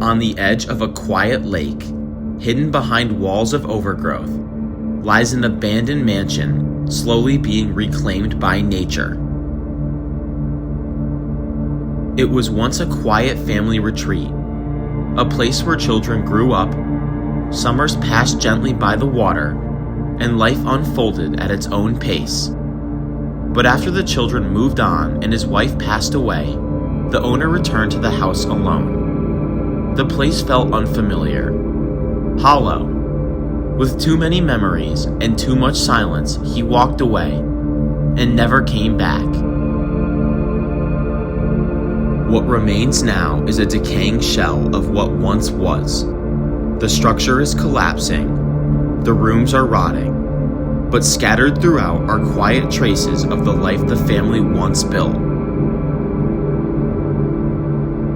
On the edge of a quiet lake, hidden behind walls of overgrowth, lies an abandoned mansion slowly being reclaimed by nature. It was once a quiet family retreat, a place where children grew up, summers passed gently by the water, and life unfolded at its own pace. But after the children moved on and his wife passed away, the owner returned to the house alone. The place felt unfamiliar, hollow. With too many memories and too much silence, he walked away and never came back. What remains now is a decaying shell of what once was. The structure is collapsing, the rooms are rotting, but scattered throughout are quiet traces of the life the family once built.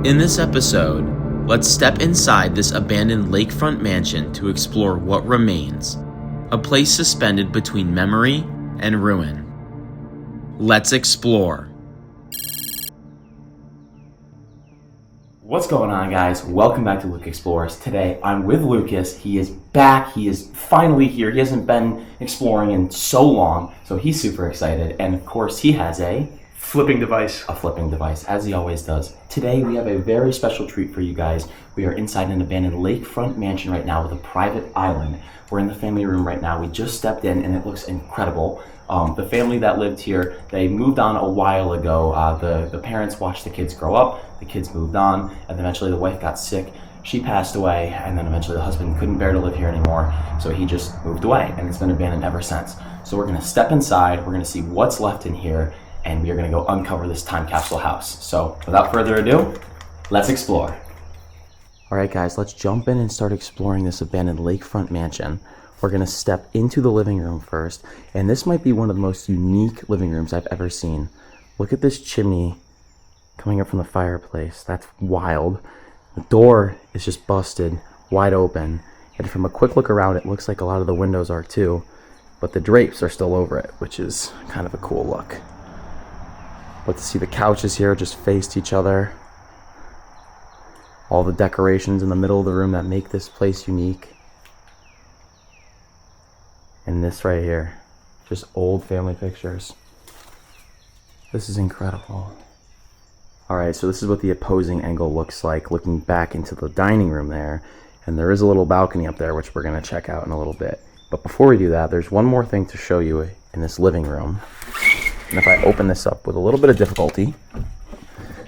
In this episode, let's step inside this abandoned lakefront mansion to explore what remains, a place suspended between memory and ruin. Let's explore. What's going on, guys? Welcome back to Luke Explores. Today I'm with Lucas. He is back. He is finally here. He hasn't been exploring in so long, so he's super excited. And of course, he has a flipping device, as he always does. Today we have a very special treat for you guys. We are inside an abandoned lakefront mansion right now with a private island. We're in the family room right now. We just stepped in and it looks incredible. The family that lived here, they moved on a while ago. The parents watched the kids grow up, the kids moved on, and eventually the wife got sick. She passed away, and then eventually the husband couldn't bear to live here anymore, so he just moved away, and it's been abandoned ever since. So we're gonna step inside, we're gonna see what's left in here, and we are gonna go uncover this time capsule house. So without further ado, let's explore. All right, guys, let's jump in and start exploring this abandoned lakefront mansion. We're gonna step into the living room first, and this might be one of the most unique living rooms I've ever seen. Look at this chimney coming up from the fireplace. That's wild. The door is just busted, wide open, and from a quick look around, it looks like a lot of the windows are too, but the drapes are still over it, which is kind of a cool look. But to see the couches here just faced each other, all the decorations in the middle of the room that make this place unique. And this right here, just old family pictures. This is incredible. All right, so this is what the opposing angle looks like, looking back into the dining room there. And there is a little balcony up there, which we're gonna check out in a little bit. But before we do that, there's one more thing to show you in this living room. And if I open this up with a little bit of difficulty,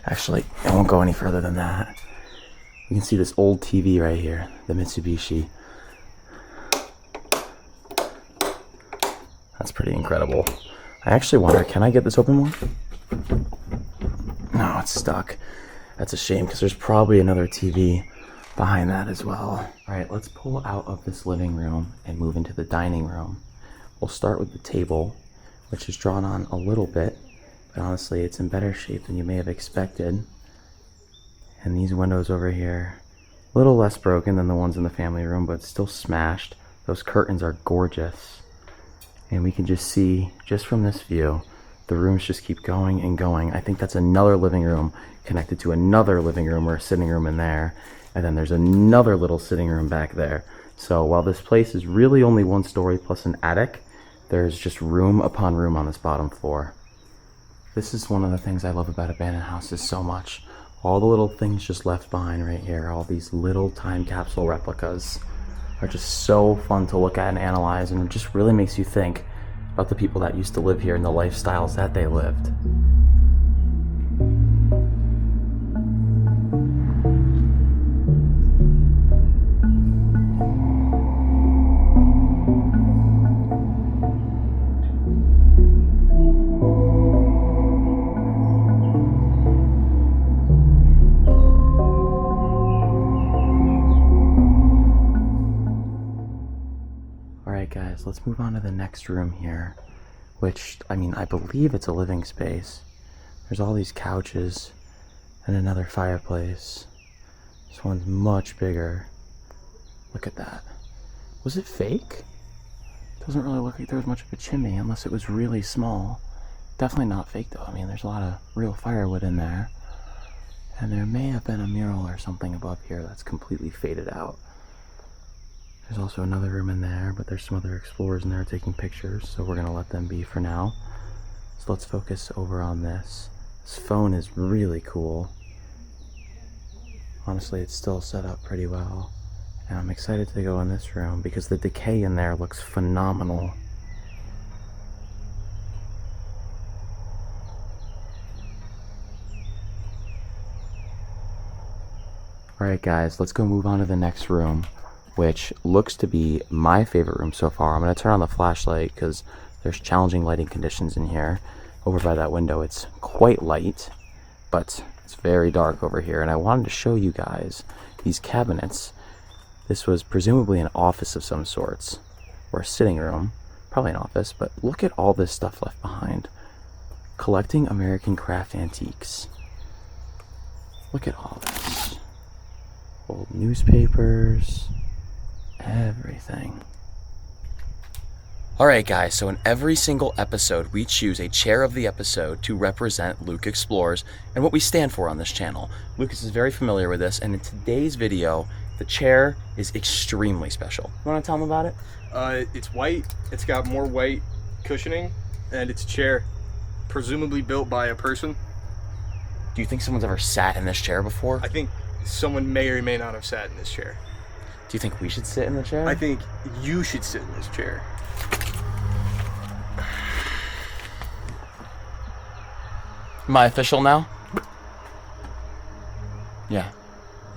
actually, I won't go any further than that. You can see this old TV right here, the Mitsubishi. That's pretty incredible. I actually wonder, can I get this open more? No, it's stuck. That's a shame, because there's probably another TV behind that as well. All right, let's pull out of this living room and move into the dining room. We'll start with the table, which is drawn on a little bit, but honestly, it's in better shape than you may have expected. And these windows over here, a little less broken than the ones in the family room, but still smashed. Those curtains are gorgeous. And we can just see, just from this view, the rooms just keep going and going. I think that's another living room connected to another living room or a sitting room in there. And then there's another little sitting room back there. So while this place is really only one story plus an attic, there's just room upon room on this bottom floor. This is one of the things I love about abandoned houses so much. All the little things just left behind right here, all these little time capsule replicas, are just so fun to look at and analyze, and it just really makes you think about the people that used to live here and the lifestyles that they lived. Guys, let's move on to the next room here, which, I believe it's a living space. There's all these couches and another fireplace. This one's much bigger. Look at that. Was it fake? Doesn't really look like there was much of a chimney unless it was really small. Definitely not fake though. There's a lot of real firewood in there. And there may have been a mural or something above here that's completely faded out. There's also another room in there, but there's some other explorers in there taking pictures, so we're gonna let them be for now. So let's focus over on this. This phone is really cool. Honestly, it's still set up pretty well. And I'm excited to go in this room because the decay in there looks phenomenal. Alright guys, let's go move on to the next room, which looks to be my favorite room so far. I'm going to turn on the flashlight because there's challenging lighting conditions in here. Over by that window it's quite light, but it's very dark over here, and I wanted to show you guys these cabinets. This was presumably an office of some sorts, or a sitting room, probably an office, but look at all this stuff left behind. Collecting American craft antiques. Look at all this. Old newspapers, everything. Alright guys, so in every single episode we choose a chair of the episode to represent Luke Explores and what we stand for on this channel. Lucas is very familiar with this, and in today's video the chair is extremely special. You want to tell him about it? It's white, it's got more white cushioning, and it's a chair presumably built by a person. Do you think someone's ever sat in this chair before? I think someone may or may not have sat in this chair. Do you think we should sit in the chair? I think you should sit in this chair. Am I official now? Yeah.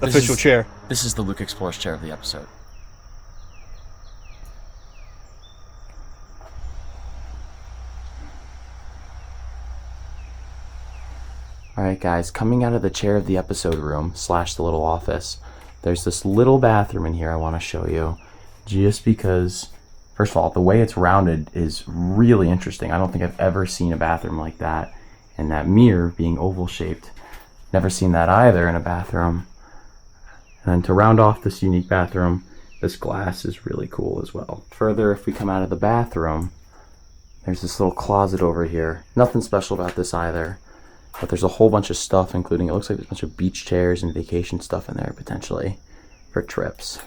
Official chair. This is the Luke Explores chair of the episode. Alright guys, coming out of the chair of the episode room, / the little office, there's this little bathroom in here I want to show you. Just because, first of all, the way it's rounded is really interesting. I don't think I've ever seen a bathroom like that. And that mirror being oval shaped. Never seen that either in a bathroom. And then to round off this unique bathroom, this glass is really cool as well. Further, if we come out of the bathroom, there's this little closet over here. Nothing special about this either. But there's a whole bunch of stuff, including, it looks like there's a bunch of beach chairs and vacation stuff in there, potentially, for trips.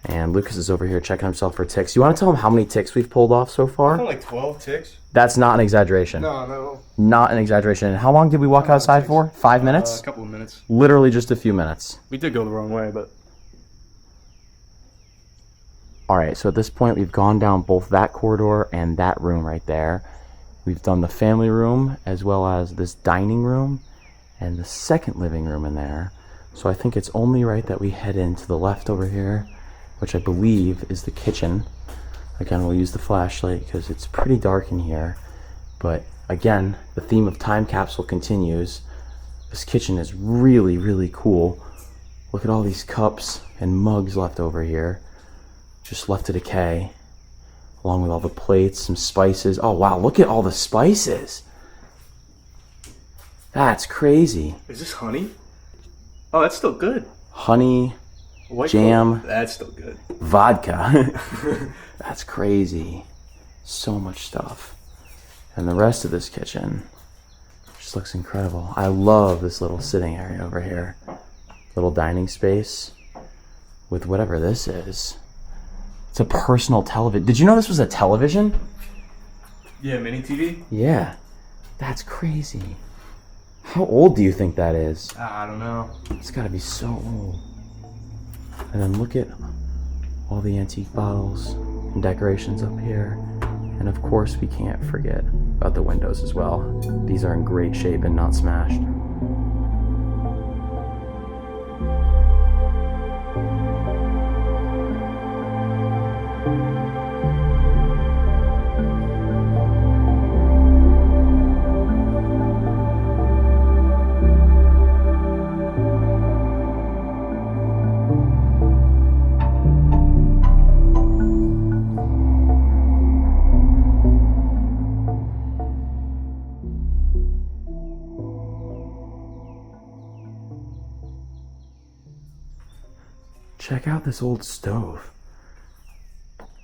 And Lucas is over here checking himself for ticks. You want to tell him how many ticks we've pulled off so far? Like 12 ticks. That's not an exaggeration. No. Not an exaggeration. How long did we walk outside for? 5 minutes? A couple of minutes. Literally just a few minutes. We did go the wrong way, but... Alright, so at this point we've gone down both that corridor and that room right there. We've done the family room as well as this dining room and the second living room in there. So I think it's only right that we head into the left over here, which I believe is the kitchen. Again, we'll use the flashlight because it's pretty dark in here. But again, the theme of time capsule continues. This kitchen is really, really cool. Look at all these cups and mugs left over here. Just left to decay. Along with all the plates, some spices. Oh wow, look at all the spices. That's crazy. Is this honey? Oh, that's still good. Honey, White jam. Coke, that's still good. Vodka. That's crazy. So much stuff. And the rest of this kitchen just looks incredible. I love this little sitting area over here. Little dining space with whatever this is. It's a personal television. Did you know this was a television? Yeah, mini TV? Yeah. That's crazy. How old do you think that is? I don't know. It's gotta be so old. And then look at all the antique bottles and decorations up here. And of course we can't forget about the windows as well. These are in great shape and not smashed. Check out this old stove.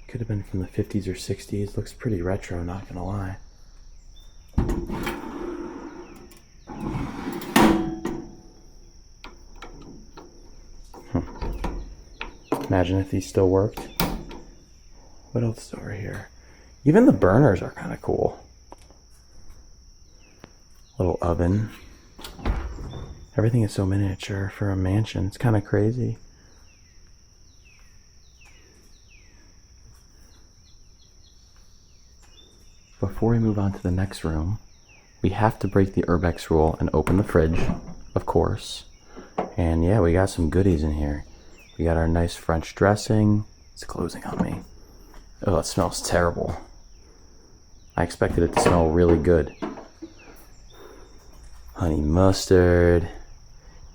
Could have been from the 50s or 60s. Looks pretty retro, not gonna lie. Imagine if these still worked. What else is over here? Even the burners are kind of cool. Little oven. Everything is so miniature for a mansion. It's kind of crazy. Before we move on to the next room, we have to break the urbex rule and open the fridge, of course. And yeah, we got some goodies in here. We got our nice French dressing. It's closing on me. Oh, it smells terrible. I expected it to smell really good. Honey mustard,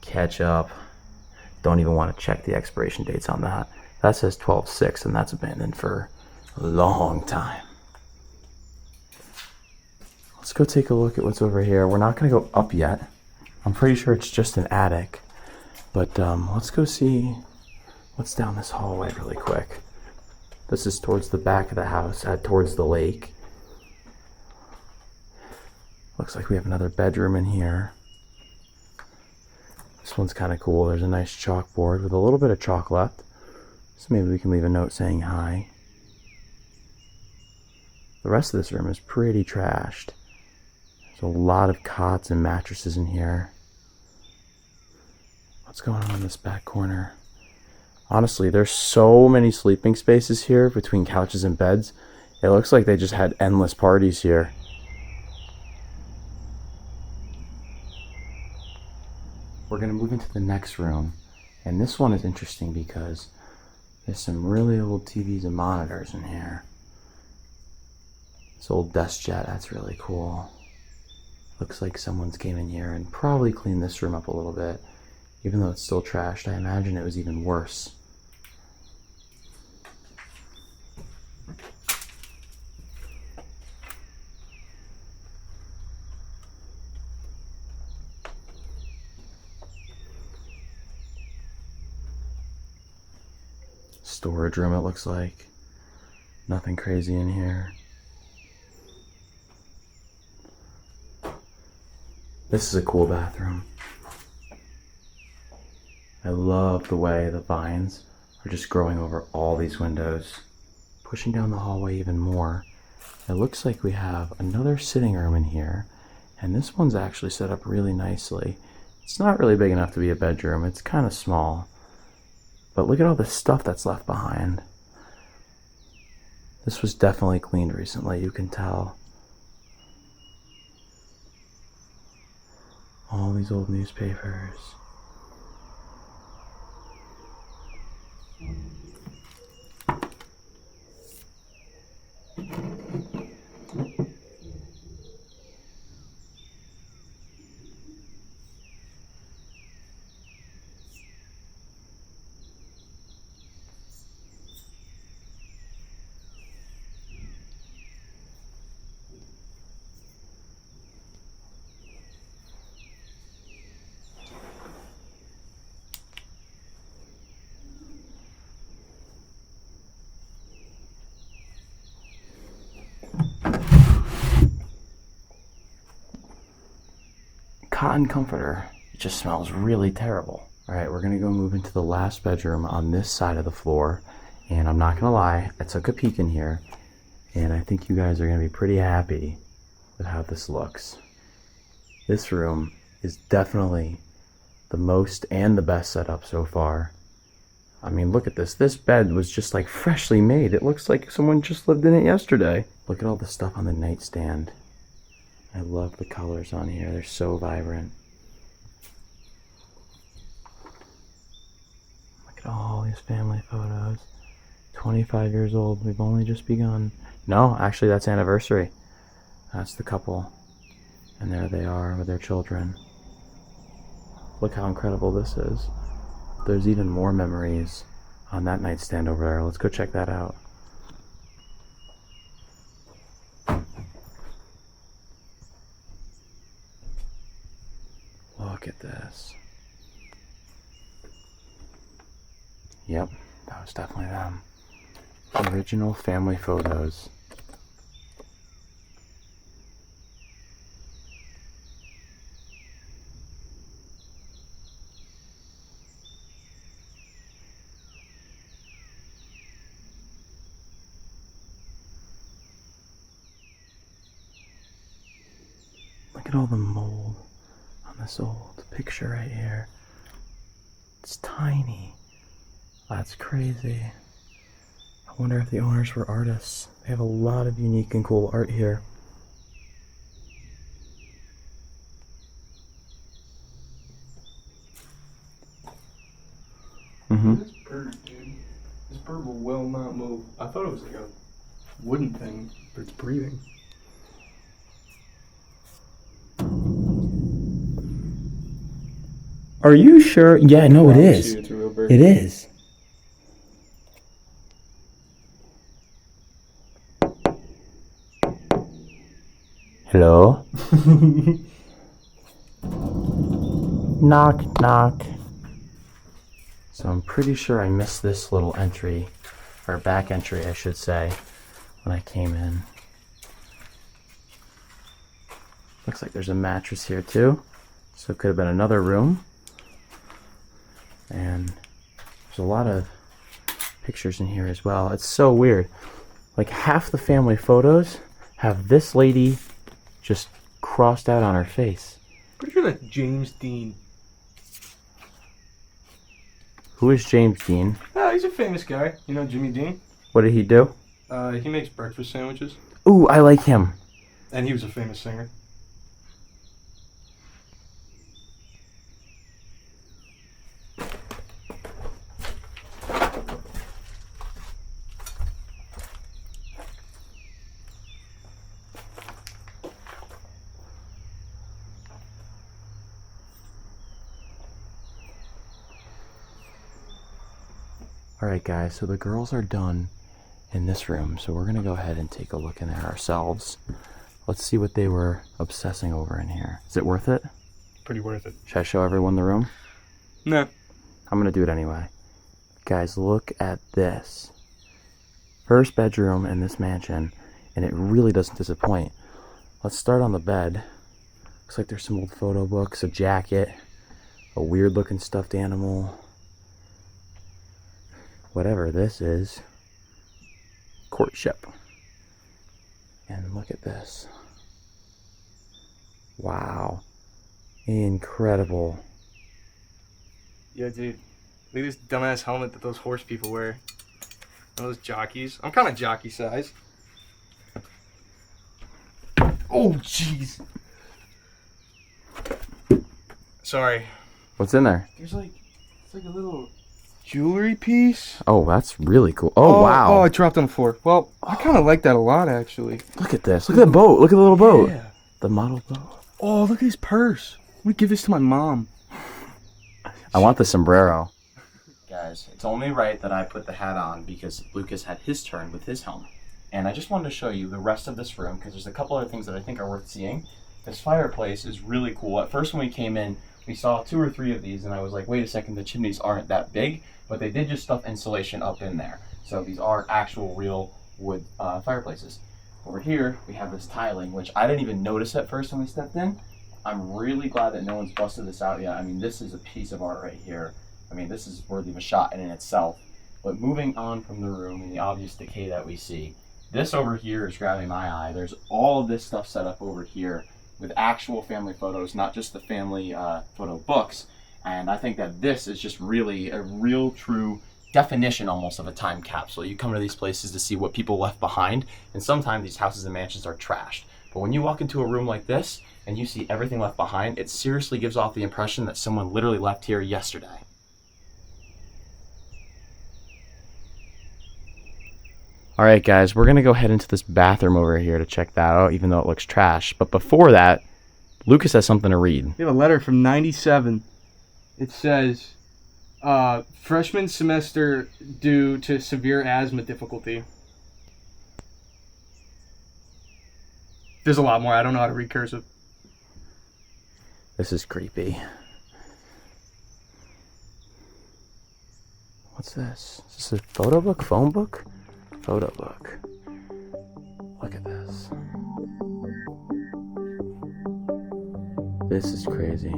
ketchup. Don't even want to check the expiration dates on that. That says 12/6, and that's abandoned for a long time. Let's go take a look at what's over here. We're not going to go up yet. I'm pretty sure it's just an attic. But let's go see what's down this hallway really quick. This is towards the back of the house, towards the lake. Looks like we have another bedroom in here. This one's kind of cool. There's a nice chalkboard with a little bit of chalk left. So maybe we can leave a note saying hi. The rest of this room is pretty trashed. There's a lot of cots and mattresses in here. What's going on in this back corner? Honestly, there's so many sleeping spaces here between couches and beds. It looks like they just had endless parties here. We're going to move into the next room. And this one is interesting because there's some really old TVs and monitors in here. This old desk jet, that's really cool. Looks like someone's came in here and probably cleaned this room up a little bit. Even though it's still trashed, I imagine it was even worse. Storage room, it looks like. Nothing crazy in here. This is a cool bathroom. I love the way the vines are just growing over all these windows. Pushing down the hallway even more, it looks like we have another sitting room in here, and this one's actually set up really nicely. It's not really big enough to be a bedroom, it's kind of small. But look at all the stuff that's left behind. This was definitely cleaned recently, you can tell. All these old newspapers. Cotton comforter. It just smells really terrible. Alright, we're gonna go move into the last bedroom on this side of the floor. And I'm not gonna lie, I took a peek in here, and I think you guys are gonna be pretty happy with how this looks. This room is definitely the most and the best setup so far. I mean, look at this. This bed was just like freshly made. It looks like someone just lived in it yesterday. Look at all the stuff on the nightstand. I love the colors on here. They're so vibrant. Look at all these family photos. 25 years old. We've only just begun. No, actually that's anniversary. That's the couple. And there they are with their children. Look how incredible this is. There's even more memories on that nightstand over there. Let's go check that out. Look at this. Yep, that was definitely them. Original family photos. at all the mold on this old picture right here. It's tiny. That's crazy. I wonder if the owners were artists. They have a lot of unique and cool art here. This bird, dude. This bird will not move. I thought it was like a wooden thing, but it's breathing. Are you sure? Yeah, no, it Promise is. you it's a real bird. It is. Hello? Knock, knock. So I'm pretty sure I missed this little entry, or back entry, I should say, when I came in. Looks like there's a mattress here too, so it could have been another room. And there's a lot of pictures in here as well. It's so weird. Like half the family photos have this lady just crossed out on her face. Pretty sure that's James Dean. Who is James Dean? Ah, he's a famous guy. You know Jimmy Dean? What did he do? He makes breakfast sandwiches, Ooh, I like him. and he was a famous singer. Alright guys, so the girls are done in this room, so we're gonna go ahead and take a look in there ourselves. Let's see what they were obsessing over in here. Is it worth it? Pretty worth it. Should I show everyone the room? Nah. I'm gonna do it anyway. Guys, look at this. First bedroom in this mansion, and it really doesn't disappoint. Let's start on the bed. Looks like there's some old photo books, a jacket, a weird looking stuffed animal. Whatever this is. Courtship. And look at this. Wow. Incredible. Yeah, dude. Look at this dumbass helmet that those horse people wear. And those jockeys. I'm kind of jockey size. Oh, jeez. Sorry. What's in there? There's like, it's like a little jewelry piece. Oh, that's really cool. Oh, wow. Oh, I dropped on the floor. Well, I kind of like that a lot, actually. Look at this. Look at the boat. Look at the little boat. Yeah. The model boat. Oh, look at his purse. I'm going to give this to my mom. I want the sombrero. Guys, it's only right that I put the hat on because Lucas had his turn with his helmet. And I just wanted to show you the rest of this room because there's a couple other things that I think are worth seeing. This fireplace is really cool. At first when we came in, we saw 2 or 3 of these and I was like, wait a second, the chimneys aren't that big, but they did just stuff insulation up in there. So these are actual real wood fireplaces. Over here, we have this tiling, which I didn't even notice at first when we stepped in. I'm really glad that no one's busted this out yet. I mean, this is a piece of art right here. I mean, this is worthy of a shot in itself. But moving on from the room and the obvious decay that we see, this over here is grabbing my eye. There's all of this stuff set up over here with actual family photos, not just the family photo books. And I think that this is just really a real true definition almost of a time capsule. You come to these places to see what people left behind, and sometimes these houses and mansions are trashed. But when you walk into a room like this and you see everything left behind, it seriously gives off the impression that someone literally left here yesterday. Alright guys, we're going to go head into this bathroom over here to check that out, even though it looks trash. But before that, Lucas has something to read. We have a letter from 97. It says, freshman semester due to severe asthma difficulty. There's a lot more. I don't know how to read cursive. This is creepy. What's this? Is this a photo book? Phone book? Photo book. Look at this. This is crazy.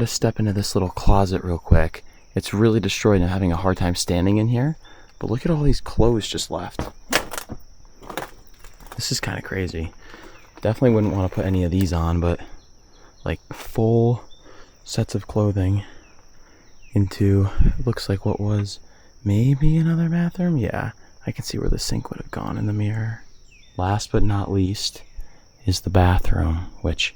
step into this little closet real quick. It's really destroyed and I'm having a hard time standing in here. But look at all these clothes just left. This is kind of crazy. Definitely wouldn't want to put any of these on, but like full sets of clothing into, it looks like what was maybe another bathroom. Yeah, I can see where the sink would have gone in the mirror. Last but not least is the bathroom, which,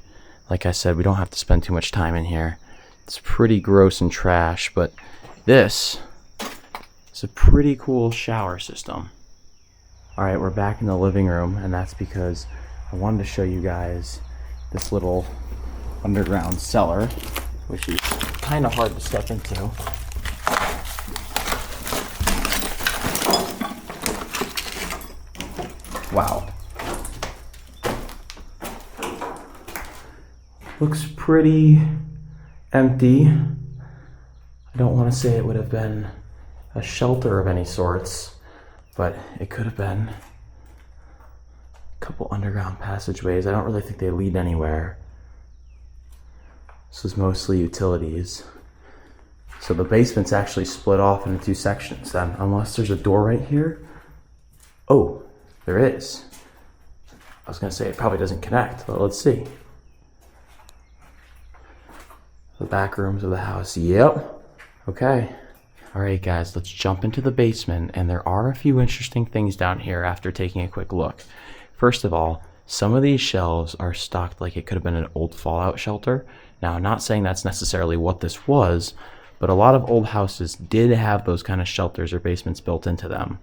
like I said, we don't have to spend too much time in here. It's pretty gross and trash, but this is a pretty cool shower system. All right, we're back in the living room, and that's because I wanted to show you guys this little underground cellar, which is kind of hard to step into. Wow. Looks pretty empty. I don't want to say it would have been a shelter of any sorts, but it could have been a couple underground passageways. I don't really think they lead anywhere. This is mostly utilities. So the basement's actually split off into two sections then, unless there's a door right here. Oh, there is. I was gonna say it probably doesn't connect, but let's see. The back rooms of the house, yep. Okay. All right, guys, let's jump into the basement, and there are a few interesting things down here after taking a quick look. First of all, some of these shelves are stocked like it could have been an old fallout shelter. Now, I'm not saying that's necessarily what this was, but a lot of old houses did have those kind of shelters or basements built into them.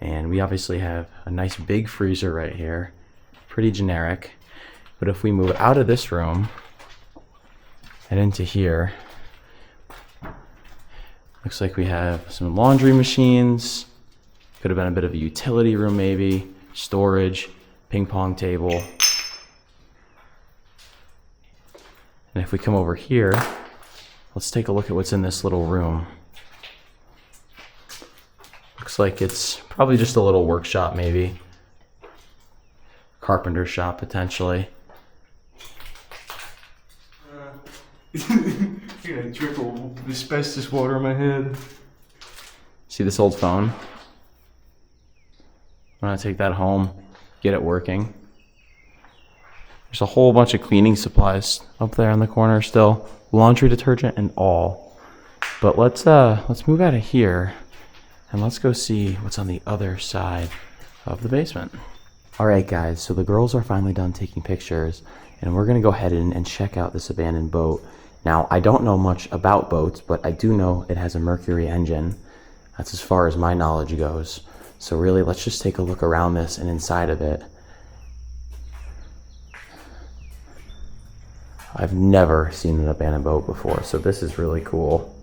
And we obviously have a nice big freezer right here, pretty generic. But if we move out of this room and into here, looks like we have some laundry machines. Could have been a bit of a utility room maybe, storage, ping pong table. And if we come over here, let's take a look at what's in this little room. Looks like it's probably just a little workshop maybe. Carpenter shop potentially. You're gonna trickle asbestos water in my head. See this old phone? I'm gonna take that home, get it working. There's a whole bunch of cleaning supplies up there in the corner still, laundry detergent and all. But let's move out of here and let's go see what's on the other side of the basement. All right, guys, so the girls are finally done taking pictures, and we're gonna go ahead and check out this abandoned boat. Now, I don't know much about boats, but I do know it has a Mercury engine. That's as far as my knowledge goes. So really, let's just take a look around this and inside of it. I've never seen an abandoned boat before, so this is really cool.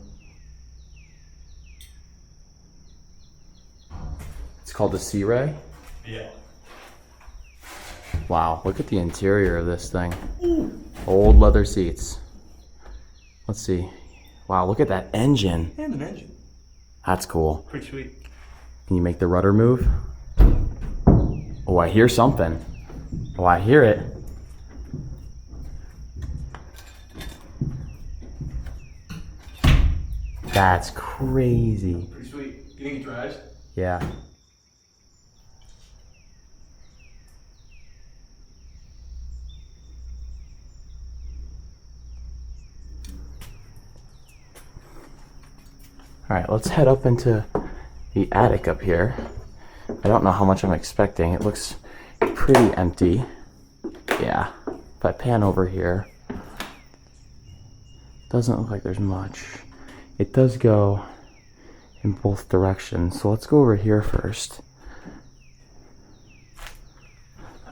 It's called the Sea Ray? Yeah. Wow, look at the interior of this thing. Ooh. Old leather seats. Let's see. Wow, look at that engine. And an engine. That's cool. Pretty sweet. Can you make the rudder move? Oh, I hear something. Oh, I hear it. That's crazy. Pretty sweet. You think it drives? Yeah. All right, let's head up into the attic up here. I don't know how much I'm expecting. It looks pretty empty. Yeah, if I pan over here, doesn't look like there's much. It does go in both directions, so let's go over here first.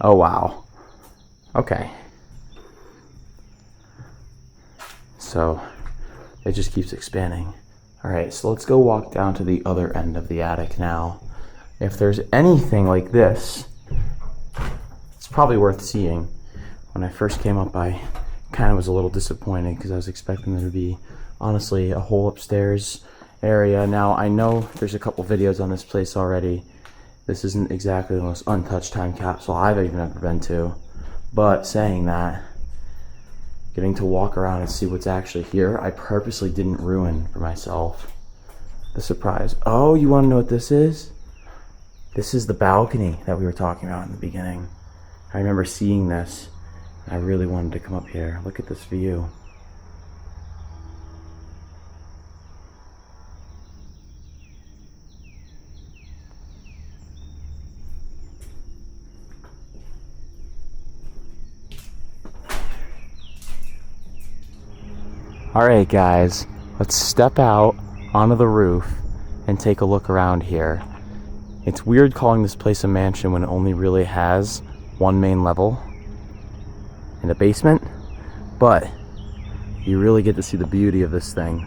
Oh, wow. Okay. So it just keeps expanding. All right, so let's go walk down to the other end of the attic now. If there's anything like this, it's probably worth seeing. When I first came up, I kind of was a little disappointed because I was expecting there to be, honestly, a whole upstairs area. Now, I know there's a couple videos on this place already. This isn't exactly the most untouched time capsule I've even ever been to. But saying that, getting to walk around and see what's actually here. I purposely didn't ruin for myself the surprise. Oh, you want to know what this is? This is the balcony that we were talking about in the beginning. I remember seeing this. I really wanted to come up here. Look at this view. Alright guys, let's step out onto the roof and take a look around here. It's weird calling this place a mansion when it only really has one main level and a basement, but you really get to see the beauty of this thing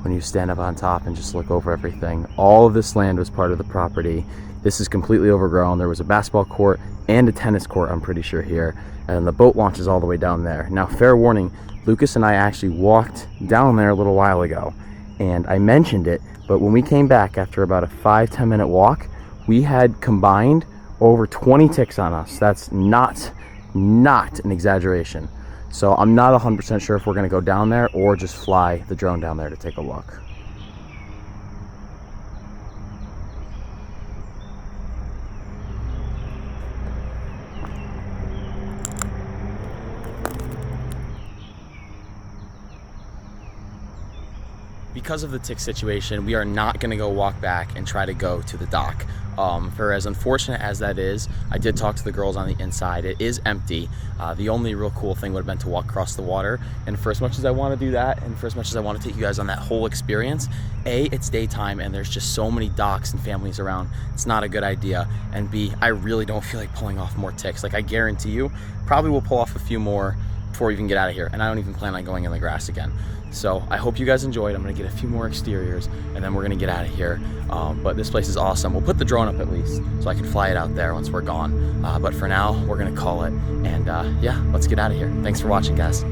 when you stand up on top and just look over everything. All of this land was part of the property. This is completely overgrown. There was a basketball court and a tennis court, I'm pretty sure, here, and the boat launch is all the way down there. Now, fair warning, Lucas and I actually walked down there a little while ago, and I mentioned it, but when we came back after about a 5-10 minute walk, we had combined over 20 ticks on us. That's not an exaggeration. So I'm not 100% sure if we're gonna go down there or just fly the drone down there to take a look. Because of the tick situation, we are not going to go walk back and try to go to the dock. For as unfortunate as that is, I did talk to the girls on the inside. It is empty. The only real cool thing would have been to walk across the water. And for as much as I want to do that, and for as much as I want to take you guys on that whole experience, A, it's daytime and there's just so many docks and families around. It's not a good idea. And B, I really don't feel like pulling off more ticks. Like, I guarantee you, probably will pull off a few more before we even get out of here. And I don't even plan on going in the grass again. So I hope you guys enjoyed. I'm gonna get a few more exteriors and then we're gonna get out of here. But this place is awesome. We'll put the drone up at least so I can fly it out there once we're gone. But for now, we're gonna call it. And yeah, let's get out of here. Thanks for watching, guys.